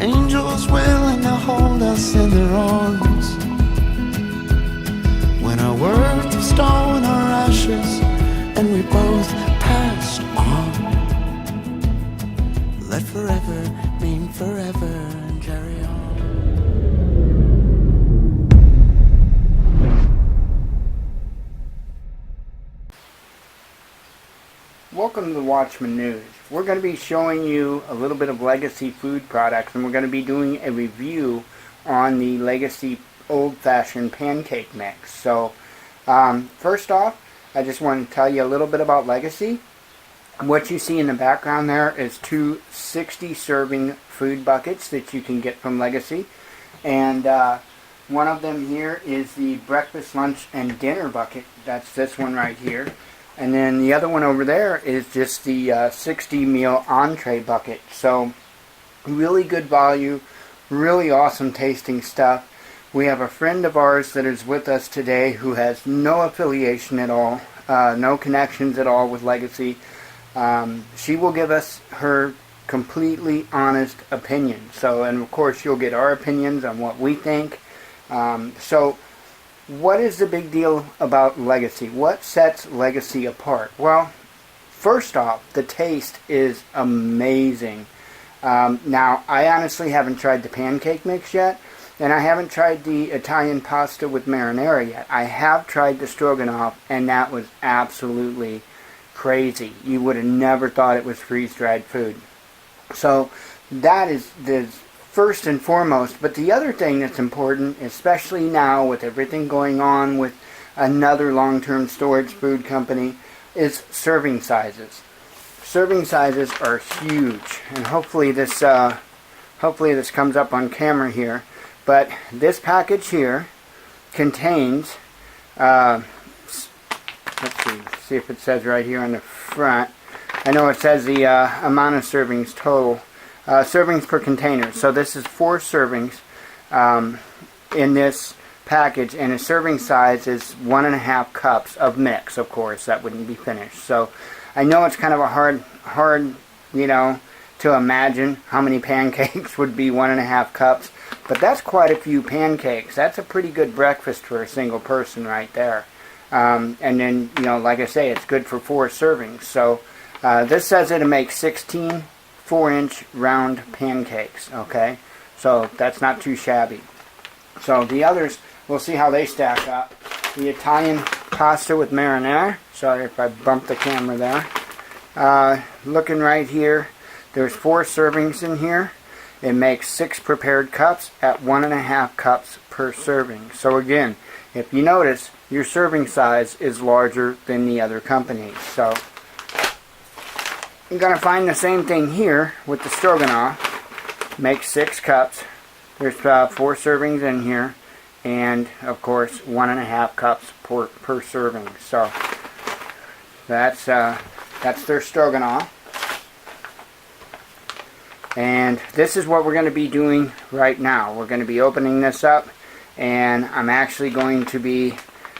angels willing to hold us in their arms. When our worth was stone, our ashes, and we both passed on. Let forever mean forever and carry on. Welcome to the Watchman News. We're going to be showing you a little bit of Legacy food products, and we're going to be doing a review on the Legacy old-fashioned pancake mix. So first off, I just want to tell you a little bit about Legacy. What you see in the background there is two 60-serving food buckets that you can get from Legacy, and one of them here is the breakfast, lunch, and dinner bucket. That's this one right here. And then the other one over there is just the 60 meal entree bucket. So really good value, really awesome tasting stuff. We have a friend of ours that is with us today who has no affiliation at all, no connections at all with Legacy. She will give us her completely honest opinion. So, and of course you'll get our opinions on what we think. So what is the big deal about Legacy? What sets Legacy apart? Well, first off, the taste is amazing. Now, I honestly haven't tried the pancake mix yet, and I haven't tried the Italian pasta with marinara yet. I have tried the stroganoff, and that was absolutely crazy. You would have never thought it was freeze-dried food. So that is first and foremost. But the other thing that's important, especially now with everything going on with another long-term storage food company, is serving sizes. Serving sizes are huge, and hopefully this comes up on camera here. But this package here contains, let's see if it says right here on the front. I know it says the amount of servings total. Servings per container. So this is 4 servings in this package, and a serving size is 1.5 cups of mix. Of course, that wouldn't be finished. So I know it's kind of a hard, you know, to imagine how many pancakes would be 1.5 cups, but that's quite a few pancakes. That's a pretty good breakfast for a single person right there. And then, you know, like I say, it's good for 4 servings. So this says it'll make 16 4-inch round pancakes. Okay, so that's not too shabby. So the others, we'll see how they stack up. The Italian pasta with marinara. Sorry if I bumped the camera there. Looking right here, there's 4 servings in here. It makes 6 prepared cups at 1.5 cups per serving. So again, if you notice, your serving size is larger than the other companies. So you're going to find the same thing here with the stroganoff. Makes 6 cups. There's 4 servings in here, and of course 1.5 cups per serving. So that's their stroganoff. And this is what we're going to be doing right now. We're going to be opening this up, and I'm actually going to be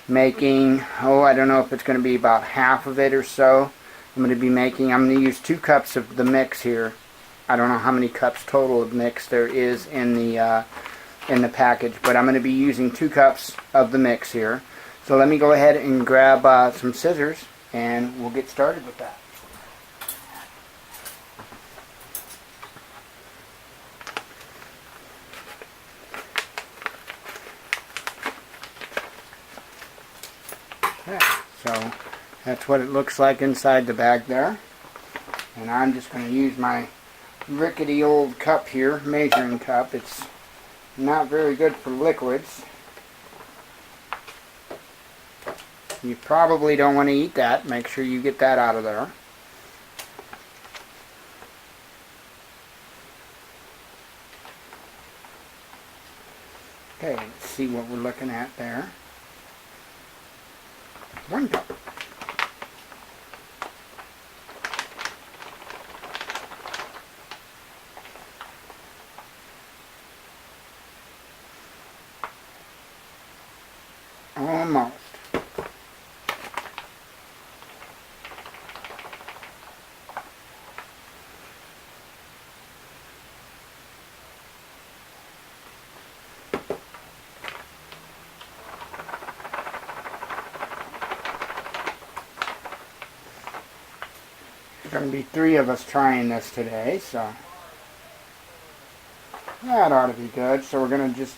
making, I don't know if it's going to be about half of it or so. I'm going to use 2 cups of the mix here. I don't know how many cups total of mix there is in the package, but I'm going to be using 2 cups of the mix here. So let me go ahead and grab some scissors, and we'll get started with that. Okay, so that's what it looks like inside the bag there. And I'm just going to use my rickety old cup here, measuring cup. It's not very good for liquids. You probably don't want to eat that. Make sure you get that out of there. Okay, let's see what we're looking at there. 1 cup. Almost. going to be 3 of us trying this today, so that ought to be good. So we're going to just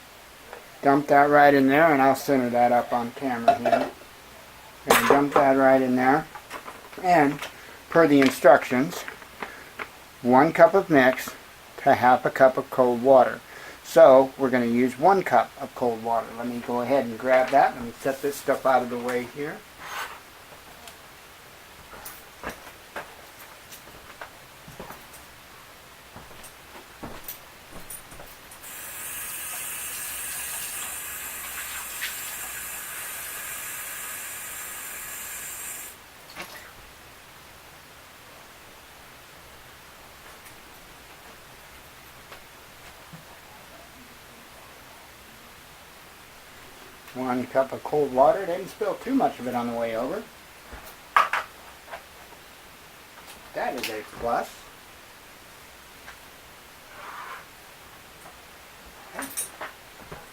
dump that right in there, and I'll center that up on camera here. Going to dump that right in there, and per the instructions, 1 cup of mix to half a cup of cold water. So we're going to use 1 cup of cold water. Let me go ahead and grab that. Let me set this stuff out of the way here. One cup of cold water. Didn't spill too much of it on the way over. That is a plus.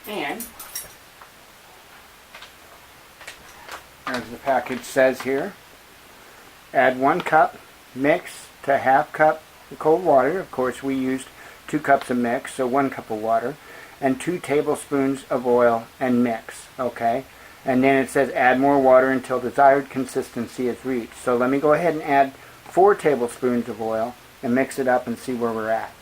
And as the package says here, add 1 cup mix to half cup of cold water. Of course, we used 2 cups of mix, so 1 cup of water, and 2 tablespoons of oil and mix. Okay, and then it says add more water until desired consistency is reached. So let me go ahead and add 4 tablespoons of oil and mix it up and see where we're at.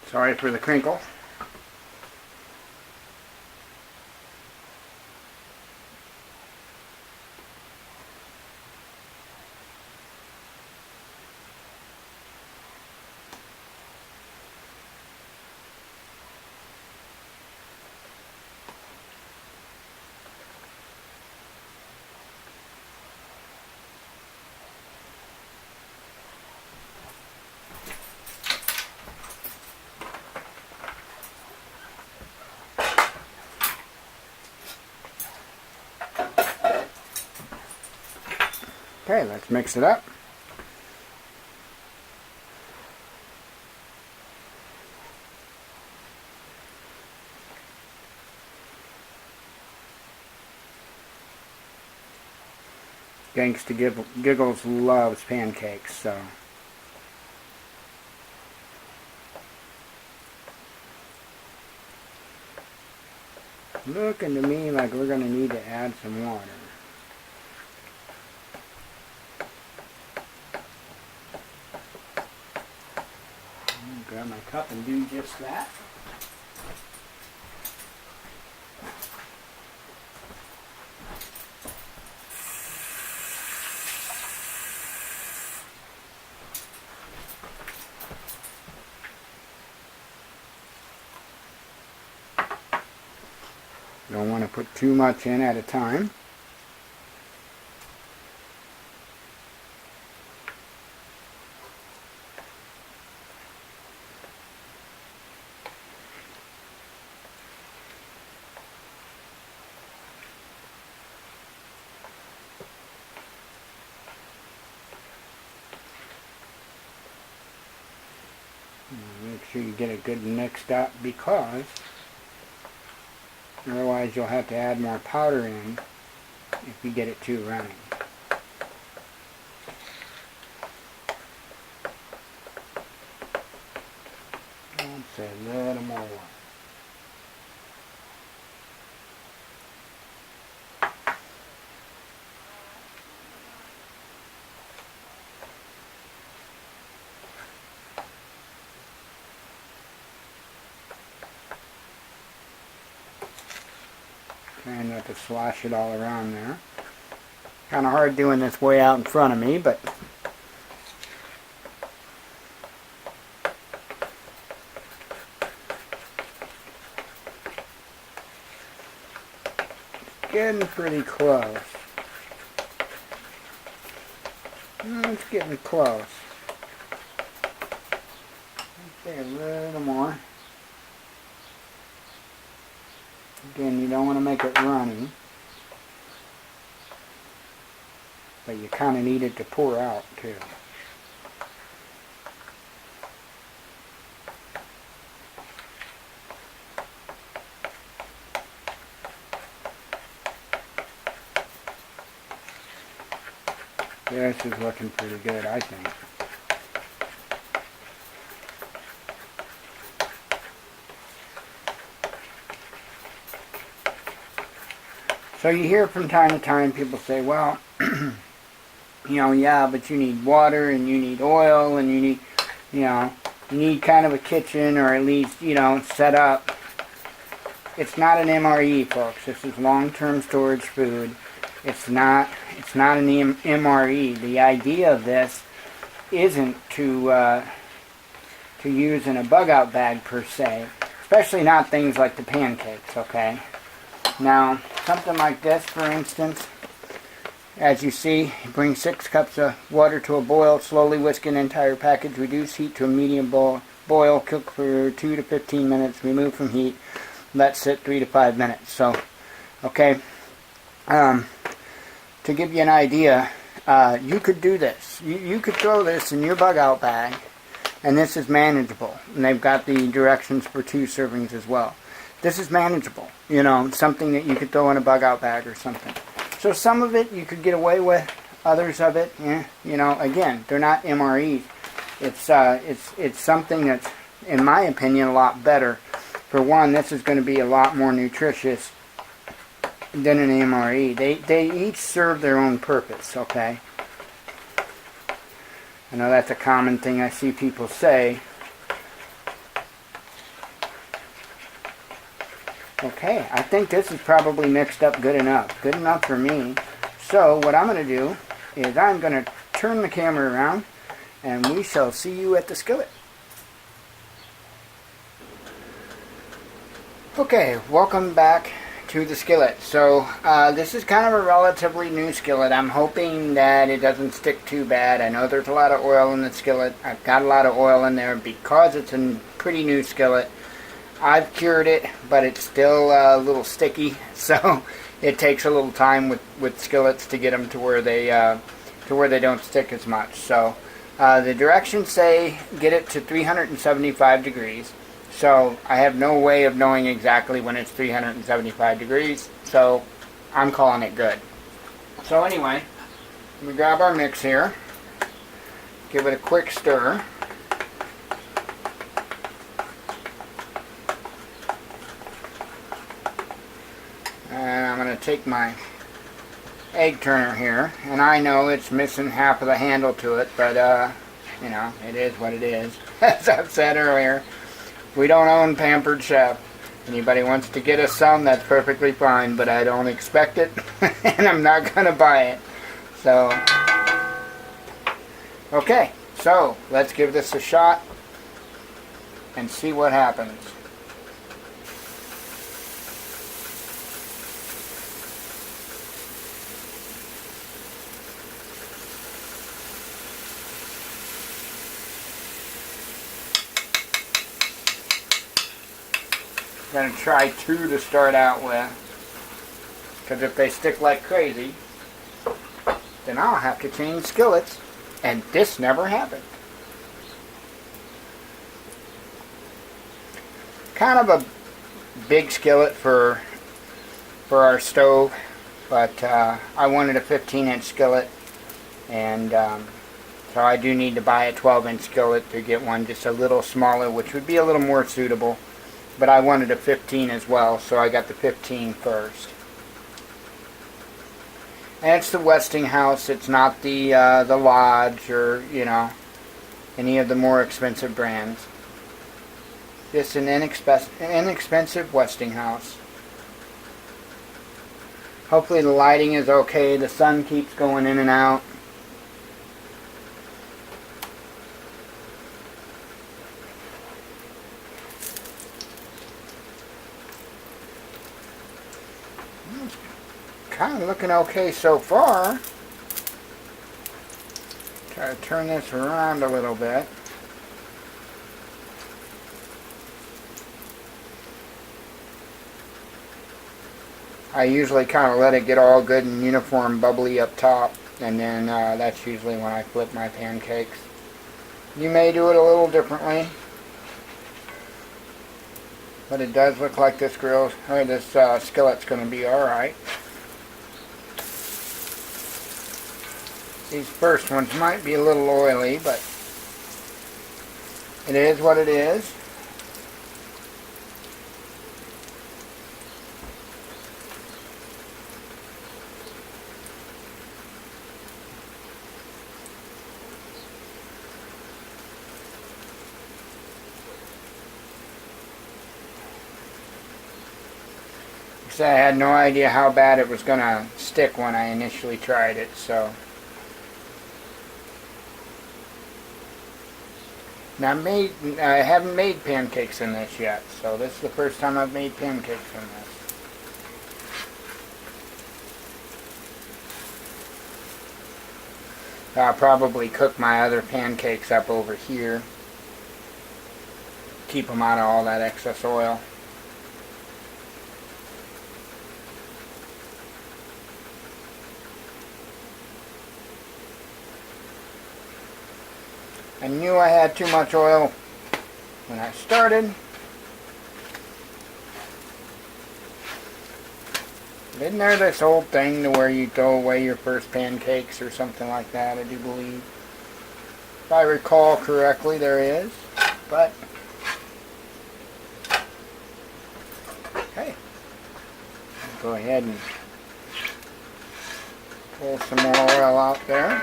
Sorry for the crinkle. Okay, let's mix it up. Gangsta Giggles loves pancakes, so looking to me like we're going to need to add some water. Grab my cup and do just that. Don't want to put too much in at a time. Make sure you get it good and mixed up, because otherwise you'll have to add more powder in if you get it too runny. I'd say a little more water. Trying not to slosh it all around there. Kind of hard doing this way out in front of me, but it's getting pretty close. It's getting close. Okay, a little more. Again, you don't want to make it runny, but you kind of need it to pour out too. This is looking pretty good, I think. So you hear from time to time people say, well, yeah, but you need water and you need oil and you need, you need kind of a kitchen or at least, set up. It's not an MRE, folks. This is long-term storage food. It's not an MRE. The idea of this isn't to use in a bug-out bag per se, especially not things like the pancakes, okay? Now, something like this, for instance, as you see, bring 6 cups of water to a boil, slowly whisk an entire package, reduce heat to a medium boil, cook for 2 to 15 minutes, remove from heat, let sit 3 to 5 minutes. So, okay, to give you an idea, you could do this. You could throw this in your bug out bag, and this is manageable. And they've got the directions for 2 servings as well. This is manageable, something that you could throw in a bug out bag or something. So some of it you could get away with, others of it, again, they're not MREs. It's something that's, in my opinion, a lot better. For one, this is going to be a lot more nutritious than an MRE. They each serve their own purpose, okay? I know that's a common thing I see people say. Okay, I think this is probably mixed up good enough. Good enough for me. So what I'm going to do is I'm going to turn the camera around and we shall see you at the skillet. Okay, welcome back to the skillet. So this is kind of a relatively new skillet. I'm hoping that it doesn't stick too bad. I know there's a lot of oil in the skillet. I've got a lot of oil in there because it's a pretty new skillet. I've cured it, but it's still a little sticky, so it takes a little time with skillets to get them to where they don't stick as much. So the directions say get it to 375 degrees. So I have no way of knowing exactly when it's 375 degrees, so I'm calling it good. So anyway, let me grab our mix here, give it a quick stir. And I'm going to take my egg turner here, and I know it's missing half of the handle to it, but it is what it is. As I've said earlier, we don't own Pampered Chef. Anybody wants to get us some, that's perfectly fine, but I don't expect it, and I'm not going to buy it. So, okay, so let's give this a shot and see what happens. I'm going to try 2 to start out with, because if they stick like crazy, then I'll have to change skillets, and this never happened. Kind of a big skillet for our stove, but I wanted a 15-inch skillet, and so I do need to buy a 12-inch skillet to get one just a little smaller, which would be a little more suitable. But I wanted a 15 as well, so I got the 15 first. And it's the Westinghouse. It's not the Lodge or any of the more expensive brands. Just an inexpensive Westinghouse. Hopefully the lighting is okay. The sun keeps going in and out. Kind of looking okay so far. Try to turn this around a little bit. I usually kind of let it get all good and uniform bubbly up top, and then that's usually when I flip my pancakes. You may do it a little differently, but it does look like this skillet's going to be alright. These first ones might be a little oily, but it is what it is. I had no idea how bad it was going to stick when I initially tried it, so. Now I haven't made pancakes in this yet, so this is the first time I've made pancakes in this. I'll probably cook my other pancakes up over here. Keep them out of all that excess oil. I knew I had too much oil when I started. Isn't there this old thing to where you throw away your first pancakes or something like that, I do believe. If I recall correctly, there is. But, okay. I'll go ahead and pull some more oil out there.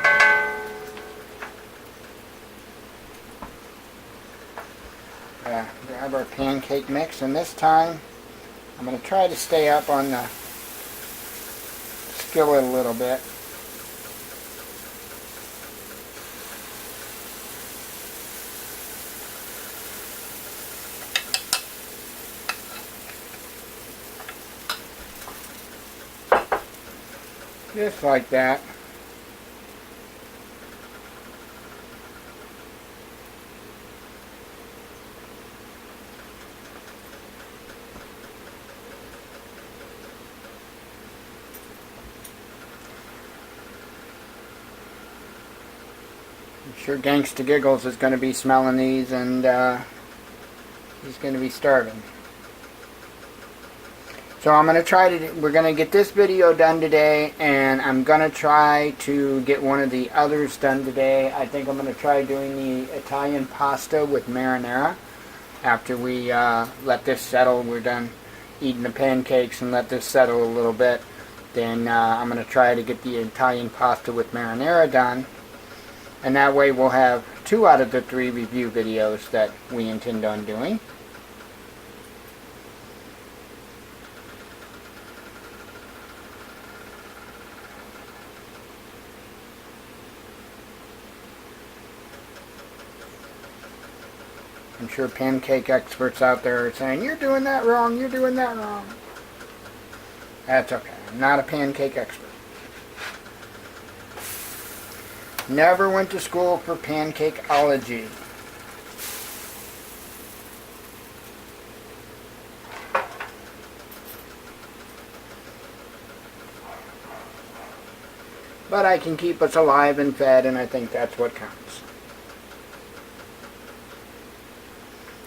Grab our pancake mix, and this time I'm going to try to stay up on the skillet a little bit. Just like that. I'm sure Gangsta Giggles is going to be smelling these, and he's going to be starving. So I'm going to try to, we're going to get this video done today, and I'm going to try to get one of the others done today. I think I'm going to try doing the Italian pasta with marinara after we let this settle. We're done eating the pancakes and let this settle a little bit. Then I'm going to try to get the Italian pasta with marinara done. And that way we'll have 2 out of the 3 review videos that we intend on doing. I'm sure pancake experts out there are saying, "You're doing that wrong, you're doing that wrong." That's okay. I'm not a pancake expert. Never went to school for pancakeology. But I can keep us alive and fed, and I think that's what counts.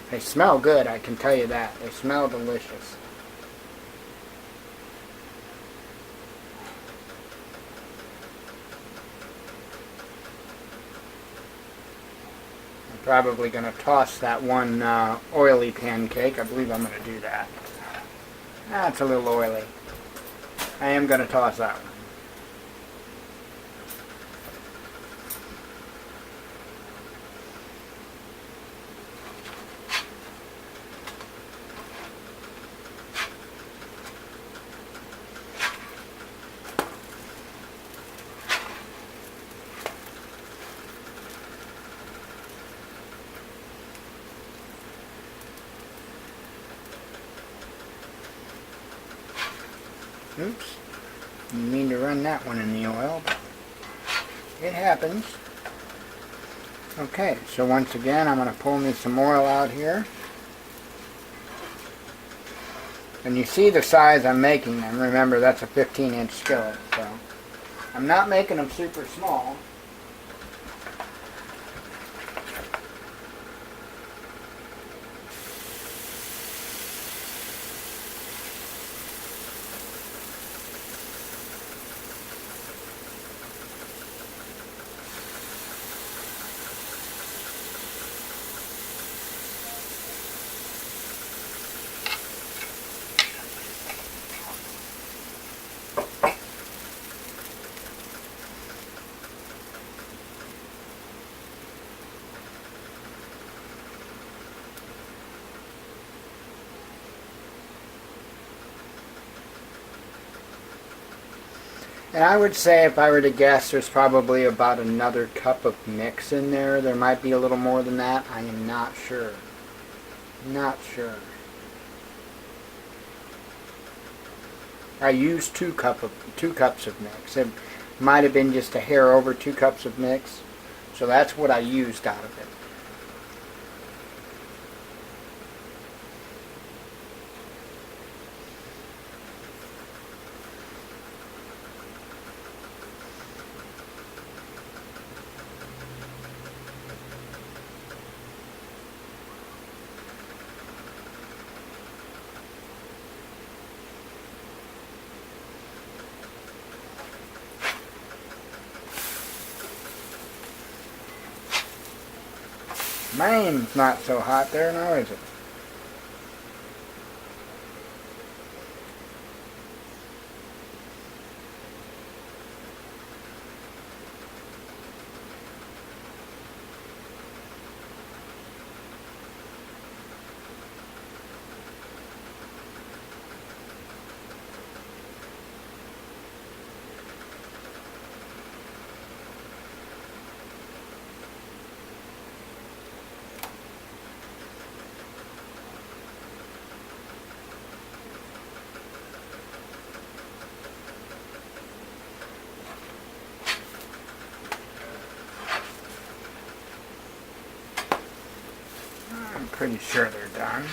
They smell good, I can tell you that. They smell delicious. Probably going to toss that one oily pancake. I believe I'm going to do that. That's a little oily. I am going to toss that one. Oops, didn't mean to run that one in the oil, but it happens. Okay, so once again, I'm going to pull me some oil out here. And you see the size I'm making them. Remember, that's a 15-inch skillet, so I'm not making them super small. And I would say, if I were to guess, there's probably about another cup of mix in there. There might be a little more than that. I am not sure. Not sure. I used 2 cups of mix. It might have been just a hair over 2 cups of mix. So that's what I used out of it. Mine's not so hot there now, is it? I'm pretty sure they're done.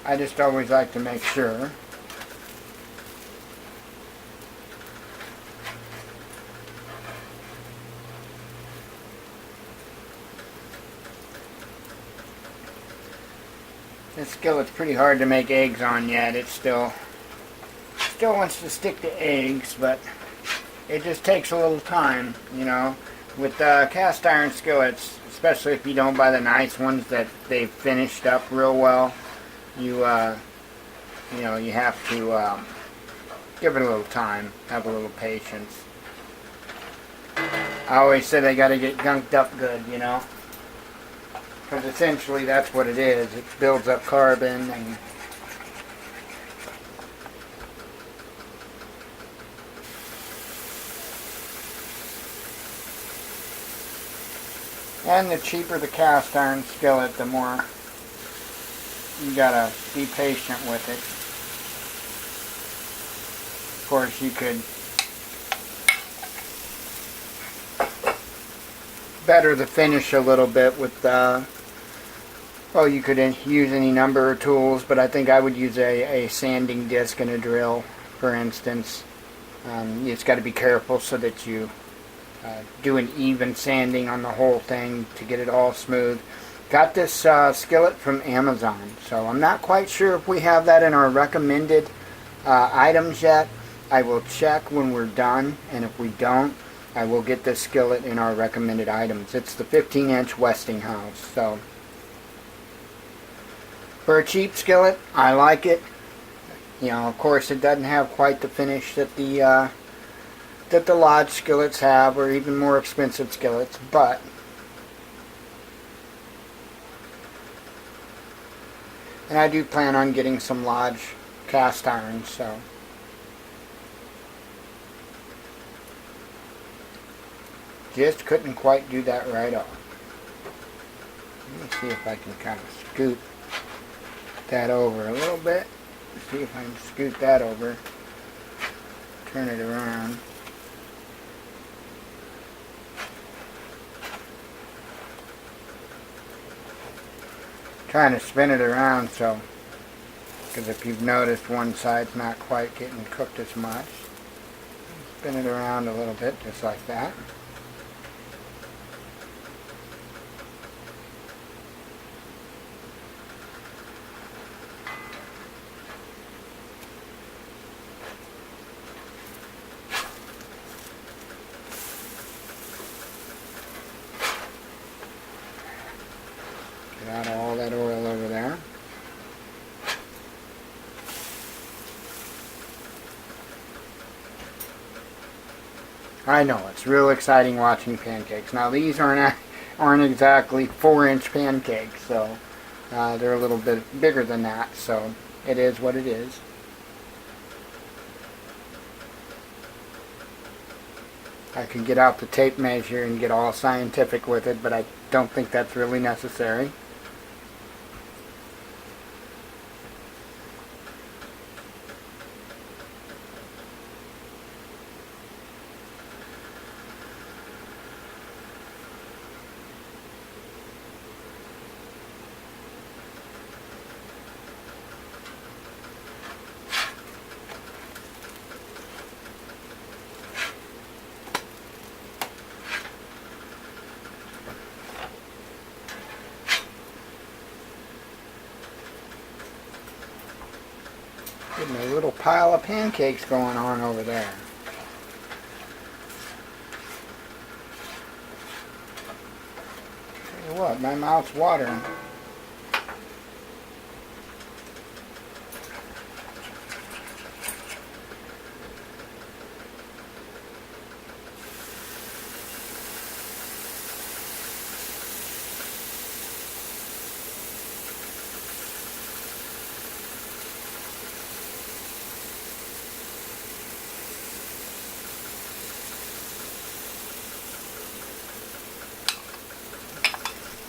I just always like to make sure. This skillet's pretty hard to make eggs on yet. It still wants to stick to eggs, but it just takes a little time, you know. With cast iron skillets, especially if you don't buy the nice ones that they've finished up real well, you know, you have to give it a little time, have a little patience. I always say they got to get gunked up good, you know, because essentially that's what it is. It builds up carbon and the cheaper the cast iron skillet, the more you gotta be patient with it. Of course, you could better the finish a little bit with well, you could use any number of tools, but I think I would use a sanding disc and a drill, for instance. You just got to be careful so that you do an even sanding on the whole thing to get it all smooth. Got this skillet from Amazon, so I'm not quite sure if we have that in our recommended items yet. I will check when we're done, and if we don't, I will get this skillet in our recommended items. It's the 15-inch Westinghouse. So for a cheap skillet, I like it. You know, of course, it doesn't have quite the finish that the Lodge skillets have, or even more expensive skillets, but and I do plan on getting some Lodge cast iron, so just couldn't quite do that right off. Let me see if I can kind of scoot that over a little bit. See if I can scoot that over, turn it around. Trying to spin it around, so because if you've noticed, one side's not quite getting cooked as much. Spin it around a little bit, just like that. Get out all that oil over there. I know, it's real exciting watching pancakes. Now these aren't exactly 4-inch pancakes, so they're a little bit bigger than that, so it is what it is. I could get out the tape measure and get all scientific with it, but I don't think that's really necessary. Getting a little pile of pancakes going on over there. Tell you what, my mouth's watering.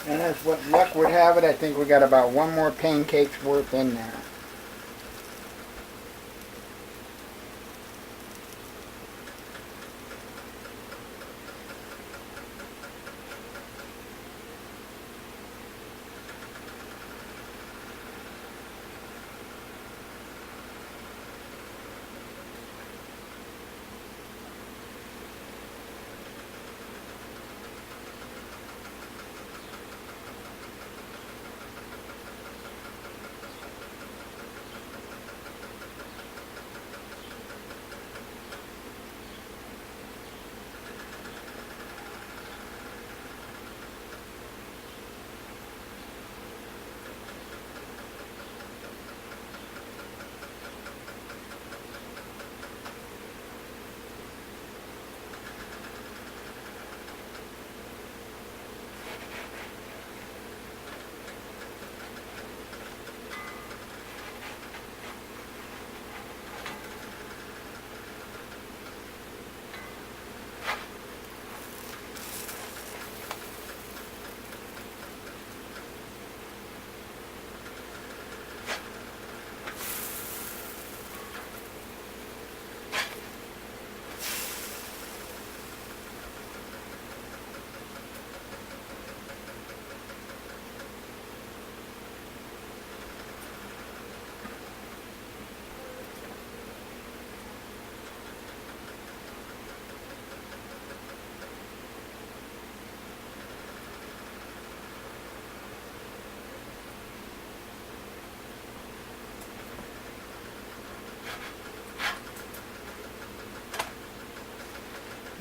And as what luck would have it, I think we got about one more pancake's worth in there.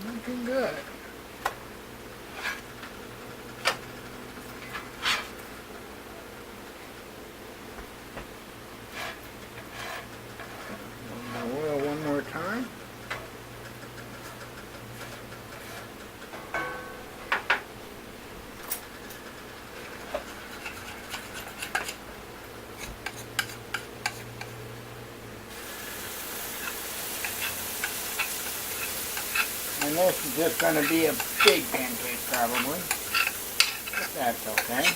Looking good. Oil one more time. And this is just going to be a big pancake probably, but that's okay.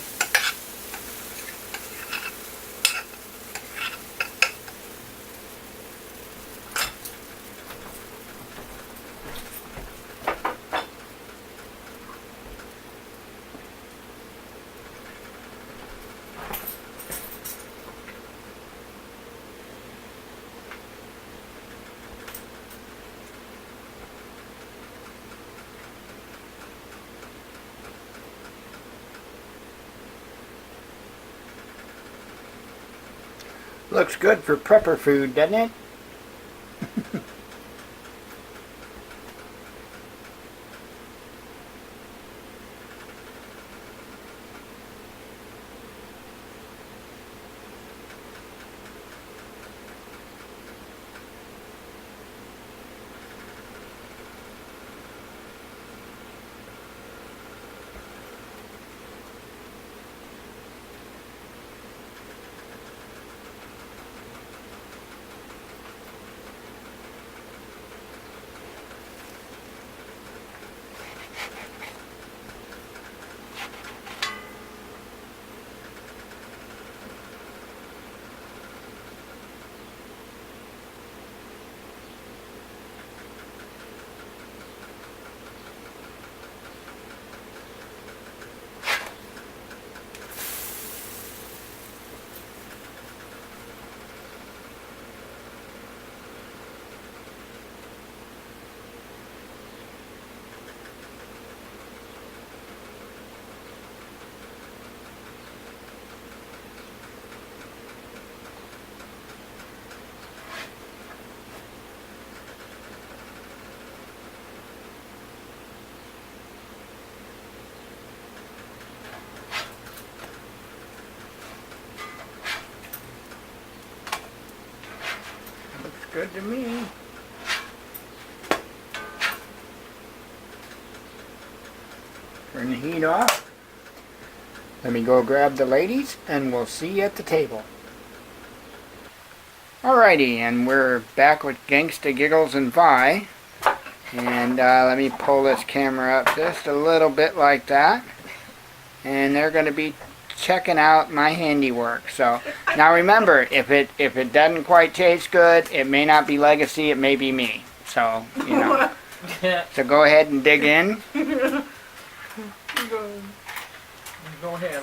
Looks good for prepper food, doesn't it? good to me. Turn the heat off. Let me go grab the ladies and we'll see you at the table. Alrighty, and we're back with Gangsta Giggles and Vi. And let me pull this camera up just a little bit like that. And they're going to be checking out my handiwork. So now remember, if it doesn't quite taste good, it may not be Legacy, it may be me. So, you know. So go ahead and dig in. Go ahead,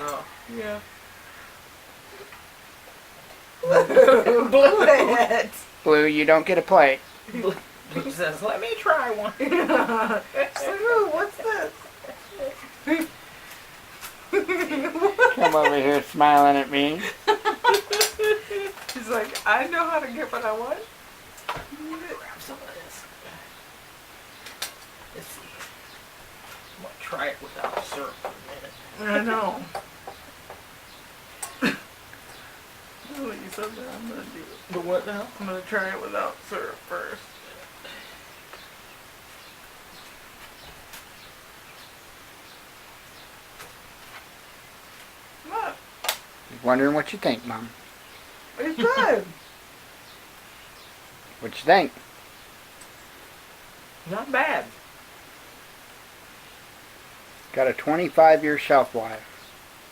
yeah. Blue it. Blue, you don't get a plate. Blue says, let me try one. Ooh, what's this? Come over here smiling at me. She's like, I know how to get what I want. Grab some of this. Let's see. I'm going to try it without syrup for a minute. I know. That's what you said that. I'm gonna do it. The what now? I'm gonna try it without syrup first. What? Wondering what you think, Mom. It's good. What you think? Not bad. Got a 25-year shelf life.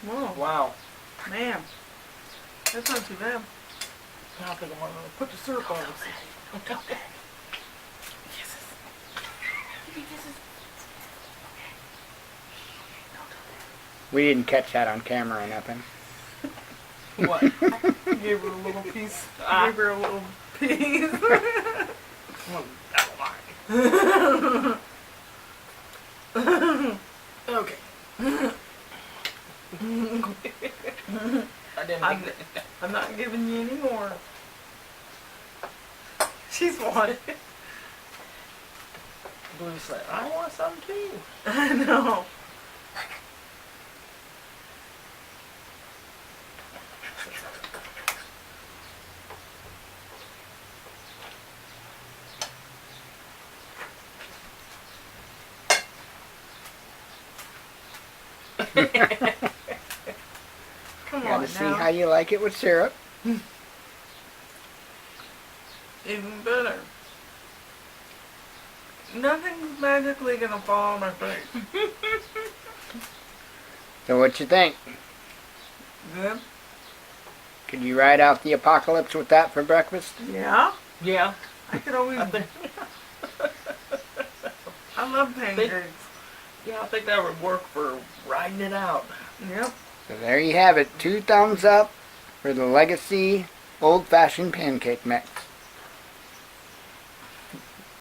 Whoa, Wow. man. That's not too bad. Now I think I'm going to put the syrup on. Okay. We didn't catch that on camera or nothing. What? Gave her a little piece. Gave her a little piece. Okay. I'm not giving you any more. She's wanted. Blue said, I want some too. I know. Come on Gotta see now. how you like it with syrup. Even better. Nothing's magically gonna fall on my face. So what you think? Good? Could you ride out the apocalypse with that for breakfast? Yeah? Yeah. I could always. I think, I love pancakes. yeah, I think that would work for riding it out. Yep. So there you have it. 2 thumbs up for the Legacy old-fashioned pancake mix.